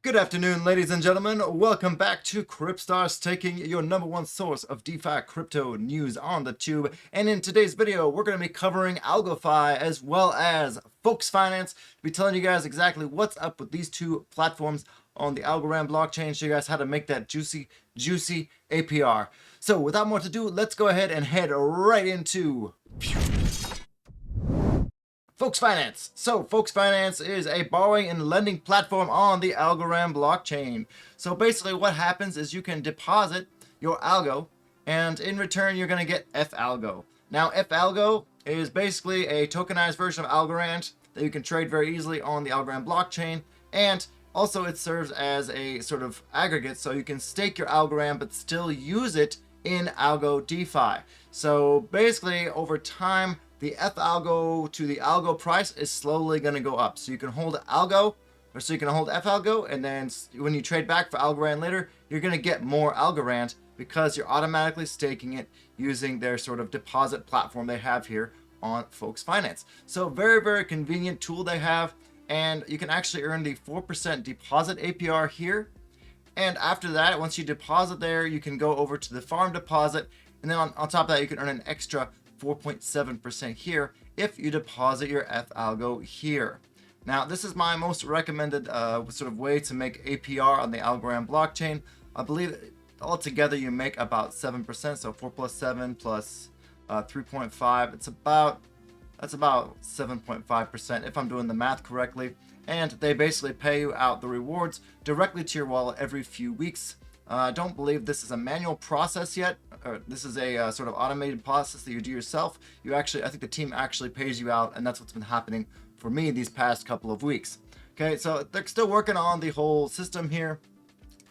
Good afternoon, ladies and gentlemen. Welcome back to Cryptstars, taking your #1 source of DeFi crypto news on the tube. And in today's video, we're going to be covering Algophi as well as Folks Finance. To be telling you guys exactly what's up with these two platforms on the Algorand blockchain, show you guys how to make that juicy APR. So without more to do, let's go ahead and head right into Folks Finance. So Folks Finance is a borrowing and lending platform on the Algorand blockchain. So basically what happens is you can deposit your Algo, and in return you're going to get Algo. Now Algo is basically a tokenized version of Algorand that you can trade very easily on the Algorand blockchain, and also it serves as a sort of aggregate, so you can stake your Algorand but still use it in Algo DeFi. So basically over time, the Algo to the Algo price is slowly going to go up. So you can hold Algo, or so you can hold Algo, and then when you trade back for Algorand later, you're going to get more Algorand because you're automatically staking it using their sort of deposit platform they have here on Folks Finance. So very convenient tool they have, and you can actually earn the 4% deposit APR here. And after that, once you deposit there, you can go over to the farm deposit, and then on top of that, you can earn an extra 4.7% here if you deposit your Algo here. Now, this is my most recommended sort of way to make APR on the Algorand blockchain. I believe altogether you make about 7%, so 4 plus 7 plus 3.5. That's about 7.5% if I'm doing the math correctly. And they basically pay you out the rewards directly to your wallet every few weeks. I don't believe this is a manual process yet. This is a sort of automated process that you do yourself. I think the team actually pays you out, and that's what's been happening for me these past couple of weeks. Okay, so they're still working on the whole system here.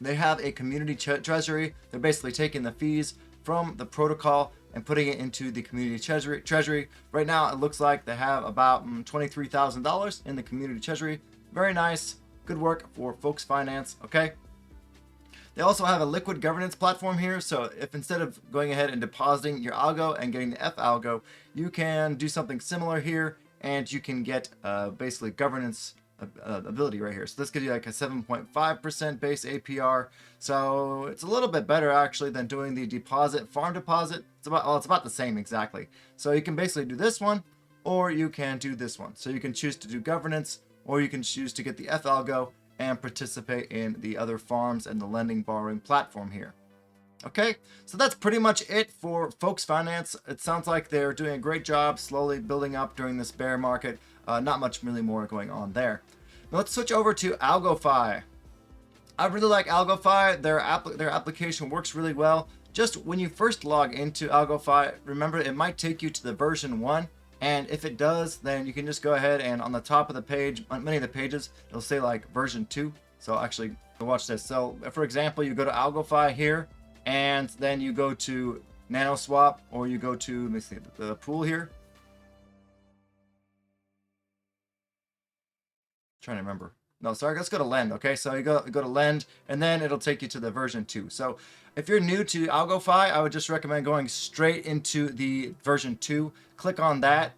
They have a community treasury. They're basically taking the fees from the protocol and putting it into the community treasury. Right now, it looks like they have about $23,000 in the community treasury. Very nice. Good work for Folks Finance, okay? They also have a liquid governance platform here, so if instead of going ahead and depositing your Algo and getting the Algo, you can do something similar here, and you can get basically governance ability right here. So this gives you like a 7.5% base APR, so it's a little bit better actually than doing the farm deposit. It's about the same exactly. So you can basically do this one, or you can do this one. So you can choose to do governance, or you can choose to get the Algo and participate in the other farms and the lending borrowing platform here. Okay, so that's pretty much it for Folks Finance. It sounds like they're doing a great job slowly building up during this bear market. Not much really more going on there. Now let's switch over to Algophi. I really like Algophi. Their application works really well. Just when you first log into Algophi, remember it might take you to the version 1. And if it does, then you can just go ahead and on the top of the page, on many of the pages, it'll say like version 2. So actually, watch this. So for example, you go to Algophi here, and then you go to NanoSwap, or you go to, let me see, the pool here. Trying to remember. No, sorry, let's go to Lend. Okay, so you go to Lend, and then it'll take you to the version 2. So if you're new to Algophi, I would just recommend going straight into the version 2. Click on that,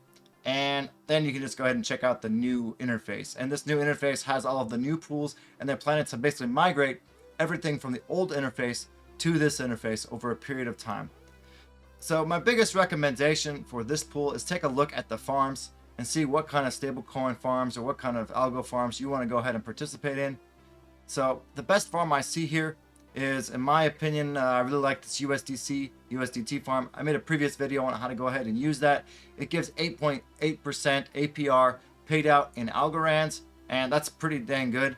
and then you can just go ahead and check out the new interface. And this new interface has all of the new pools, and they're planning to basically migrate everything from the old interface to this interface over a period of time. So my biggest recommendation for this pool is take a look at the farms and see what kind of stablecoin farms or what kind of Algo farms you want to go ahead and participate in. So the best farm I see here is, in my opinion, I really like this USDT farm. I made a previous video on how to go ahead and use that. It gives 8.8% APR paid out in Algorands, and that's pretty dang good.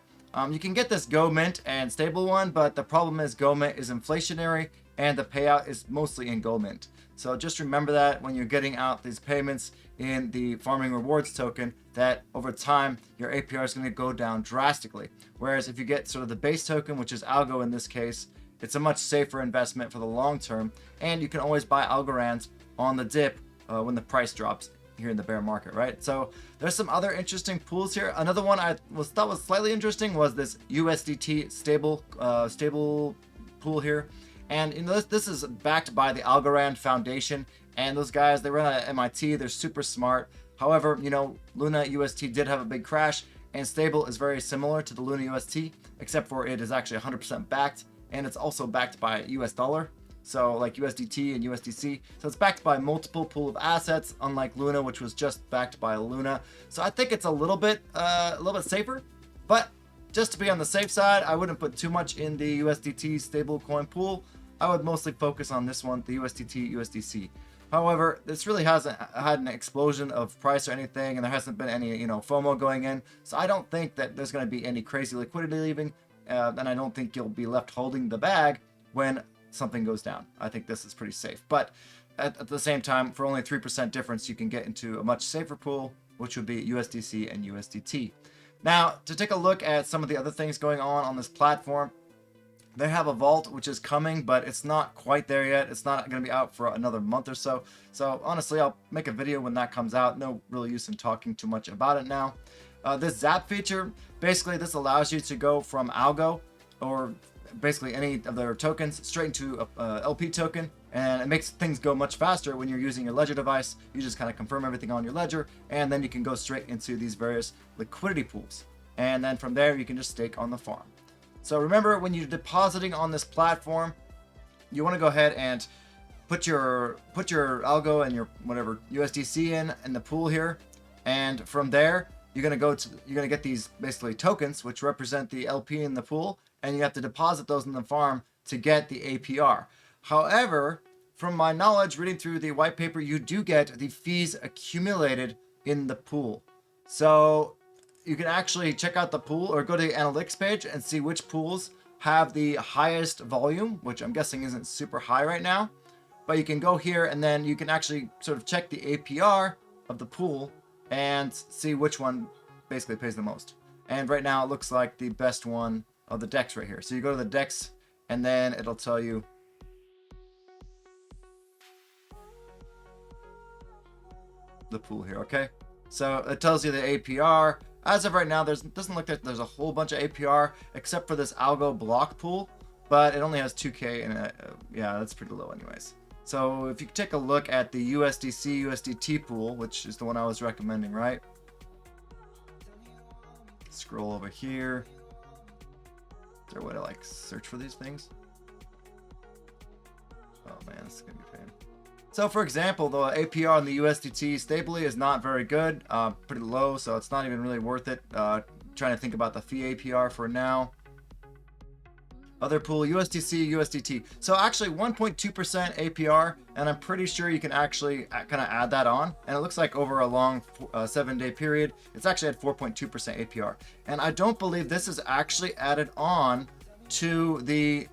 You can get this Go Mint and stable one, but the problem is Go Mint is inflationary, and the payout is mostly in Go Mint. So just remember that when you're getting out these payments in the farming rewards token, that over time your APR is going to go down drastically. Whereas if you get sort of the base token, which is Algo in this case, it's a much safer investment for the long term, and you can always buy Algorands on the dip when the price drops here in the bear market, right? So there's some other interesting pools here. Another one I thought was slightly interesting was this USDT stable pool here. And you know, this is backed by the Algorand Foundation, and those guys, they run out of MIT. They're super smart. However, you know, Luna UST did have a big crash, and stable is very similar to the Luna UST, except for it is actually 100% backed, and it's also backed by US dollar. So like USDT and USDC. So it's backed by multiple pool of assets, unlike Luna, which was just backed by Luna. So I think it's a little bit safer, but just to be on the safe side, I wouldn't put too much in the USDT stablecoin pool. I would mostly focus on this one, the USDT USDC. However, this really hasn't had an explosion of price or anything, and there hasn't been any, FOMO going in. So I don't think that there's going to be any crazy liquidity leaving, and I don't think you'll be left holding the bag when something goes down. I think this is pretty safe. But at the same time, for only 3% difference, you can get into a much safer pool, which would be USDC and USDT. Now, to take a look at some of the other things going on this platform, they have a vault which is coming, but it's not quite there yet. It's not going to be out for another month or so. So honestly, I'll make a video when that comes out. No real use in talking too much about it now. This Zap feature, basically this allows you to go from Algo or basically any of their tokens straight into a LP token, and it makes things go much faster when you're using your ledger device. You just kind of confirm everything on your ledger, and then you can go straight into these various liquidity pools, and then from there you can just stake on the farm. So remember, when you're depositing on this platform, you want to go ahead and put your Algo and your whatever USDC in the pool here, and from there you're gonna get these basically tokens which represent the LP in the pool, and you have to deposit those in the farm to get the APR. However, from my knowledge reading through the white paper, you do get the fees accumulated in the pool. So you can actually check out the pool or go to the analytics page and see which pools have the highest volume, which I'm guessing isn't super high right now. But you can go here and then you can actually sort of check the APR of the pool and see which one basically pays the most. And right now it looks like the best one of the DEX right here. So you go to the DEX and then it'll tell you the pool here, okay? So it tells you the APR. As of right now, doesn't look like there's a whole bunch of APR except for this Algo block pool, but it only has 2K in it. Yeah, that's pretty low anyways. So if you take a look at the USDC USDT pool, which is the one I was recommending, right? Scroll over here. Is there a way to like search for these things? Oh man, this is gonna be pain. So for example, the APR on the USDT stably is not very good, pretty low, so it's not even really worth it. Trying to think about the fee APR for now. Other pool, USDC, USDT. So actually 1.2% APR, and I'm pretty sure you can actually kind of add that on. And it looks like over a long 7-day period, it's actually at 4.2% APR. And I don't believe this is actually added on to the,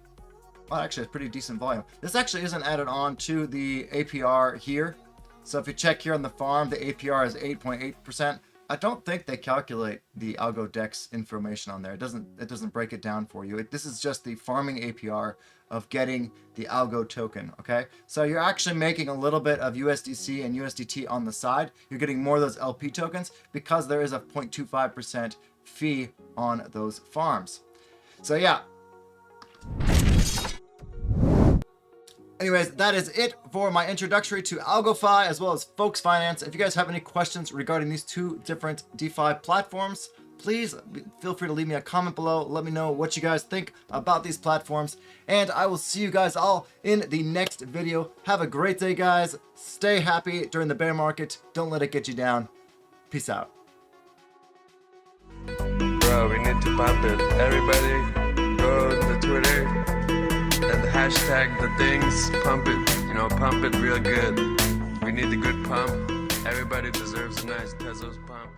well, actually it's pretty decent volume. This actually isn't added on to the APR here. So if you check here on the farm, the APR is 8.8%. I don't think they calculate the Algo DEX information on there. It doesn't break it down for you. This is just the farming APR of getting the Algo token, okay? So you're actually making a little bit of USDC and USDT on the side. You're getting more of those LP tokens because there is a 0.25% fee on those farms. So yeah. Anyways, that is it for my introductory to Algofi as well as Folks Finance. If you guys have any questions regarding these two different DeFi platforms, please feel free to leave me a comment below. Let me know what you guys think about these platforms. And I will see you guys all in the next video. Have a great day, guys. Stay happy during the bear market. Don't let it get you down. Peace out. Bro, we need to pump it. Everybody, go to Twitter. And hashtag the things, pump it, pump it real good. We need a good pump. Everybody deserves a nice Tezos pump.